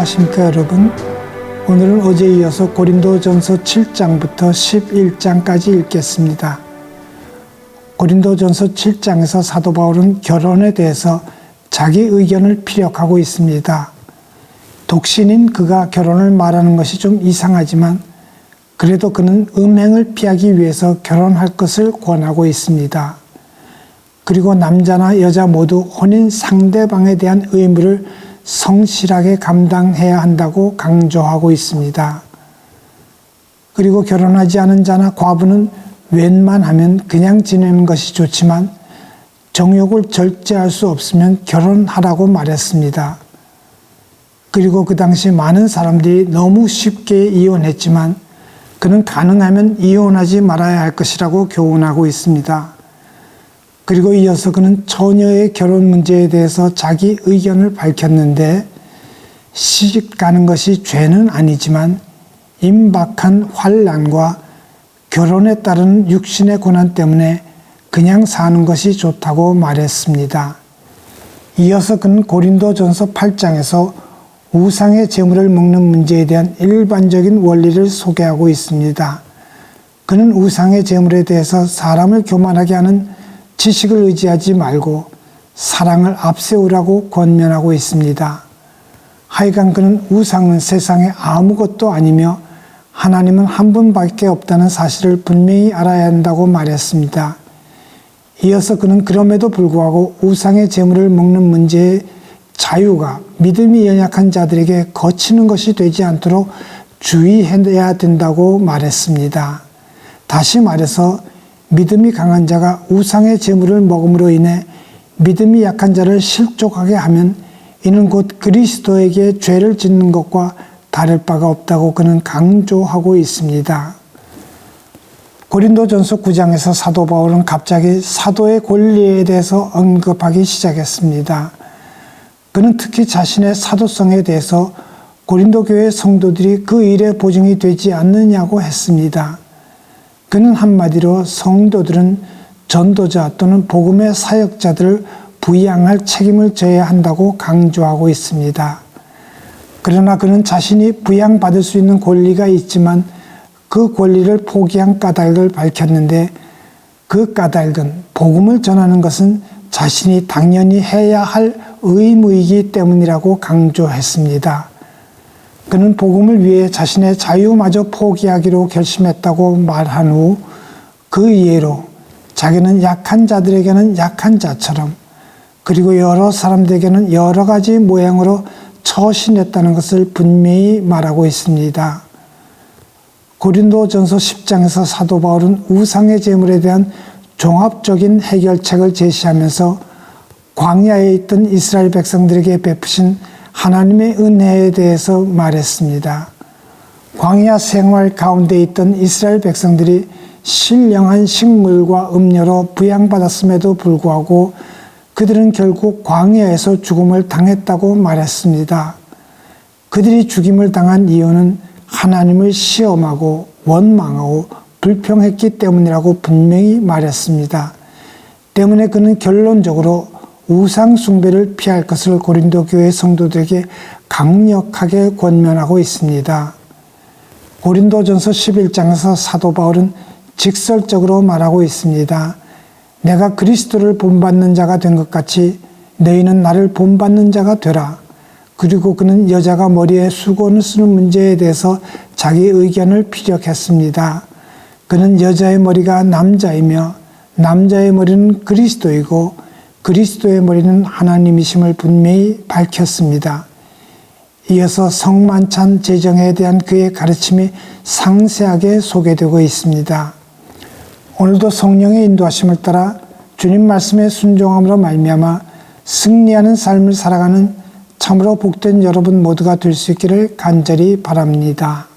안녕하십니까 여러분. 오늘은 어제에 이어서 고린도전서 7장부터 11장까지 읽겠습니다. 고린도전서 7장에서 사도 바울은 결혼에 대해서 자기 의견을 피력하고 있습니다. 독신인 그가 결혼을 말하는 것이 좀 이상하지만 그래도 그는 음행을 피하기 위해서 결혼할 것을 권하고 있습니다. 그리고 남자나 여자 모두 혼인 상대방에 대한 의무를 성실하게 감당해야 한다고 강조하고 있습니다. 그리고 결혼하지 않은 자나 과부는 웬만하면 그냥 지내는 것이 좋지만 정욕을 절제할 수 없으면 결혼하라고 말했습니다. 그리고 그 당시 많은 사람들이 너무 쉽게 이혼했지만 그는 가능하면 이혼하지 말아야 할 것이라고 교훈하고 있습니다. 그리고 이어서 그는 처녀의 결혼 문제에 대해서 자기 의견을 밝혔는데 시집 가는 것이 죄는 아니지만 임박한 환난과 결혼에 따른 육신의 고난 때문에 그냥 사는 것이 좋다고 말했습니다. 이어서 그는 고린도전서 8장에서 우상의 제물을 먹는 문제에 대한 일반적인 원리를 소개하고 있습니다. 그는 우상의 제물에 대해서 사람을 교만하게 하는 지식을 의지하지 말고 사랑을 앞세우라고 권면하고 있습니다. 하여간 그는 우상은 세상에 아무것도 아니며 하나님은 한 분밖에 없다는 사실을 분명히 알아야 한다고 말했습니다. 이어서 그는 그럼에도 불구하고 우상의 제물을 먹는 문제의 자유가 믿음이 연약한 자들에게 거치는 것이 되지 않도록 주의해야 된다고 말했습니다. 다시 말해서 믿음이 강한 자가 우상의 제물을 먹음으로 인해 믿음이 약한 자를 실족하게 하면 이는 곧 그리스도에게 죄를 짓는 것과 다를 바가 없다고 그는 강조하고 있습니다. 고린도전서 9장에서 사도 바울은 갑자기 사도의 권리에 대해서 언급하기 시작했습니다. 그는 특히 자신의 사도성에 대해서 고린도 교회 성도들이 그 일의 보증이 되지 않느냐고 했습니다. 그는 한마디로 성도들은 전도자 또는 복음의 사역자들을 부양할 책임을 져야 한다고 강조하고 있습니다. 그러나 그는 자신이 부양받을 수 있는 권리가 있지만 그 권리를 포기한 까닭을 밝혔는데 그 까닭은 복음을 전하는 것은 자신이 당연히 해야 할 의무이기 때문이라고 강조했습니다. 그는 복음을 위해 자신의 자유마저 포기하기로 결심했다고 말한 후 그 이해로 자기는 약한 자들에게는 약한 자처럼 그리고 여러 사람들에게는 여러 가지 모양으로 처신했다는 것을 분명히 말하고 있습니다. 고린도전서 10장에서 사도 바울은 우상의 제물에 대한 종합적인 해결책을 제시하면서 광야에 있던 이스라엘 백성들에게 베푸신 하나님의 은혜에 대해서 말했습니다. 광야 생활 가운데 있던 이스라엘 백성들이 신령한 식물과 음료로 부양받았음에도 불구하고 그들은 결국 광야에서 죽음을 당했다고 말했습니다. 그들이 죽임을 당한 이유는 하나님을 시험하고 원망하고 불평했기 때문이라고 분명히 말했습니다. 때문에 그는 결론적으로 우상 숭배를 피할 것을 고린도 교회 성도들에게 강력하게 권면하고 있습니다. 고린도전서 11장에서 사도 바울은 직설적으로 말하고 있습니다. 내가 그리스도를 본받는 자가 된 것 같이 너희는 나를 본받는 자가 되라. 그리고 그는 여자가 머리에 수건을 쓰는 문제에 대해서 자기 의견을 피력했습니다. 그는 여자의 머리가 남자이며 남자의 머리는 그리스도이고 그리스도의 머리는 하나님이심을 분명히 밝혔습니다. 이어서 성만찬 제정에 대한 그의 가르침이 상세하게 소개되고 있습니다. 오늘도 성령의 인도하심을 따라 주님 말씀에 순종함으로 말미암아 승리하는 삶을 살아가는 참으로 복된 여러분 모두가 될 수 있기를 간절히 바랍니다.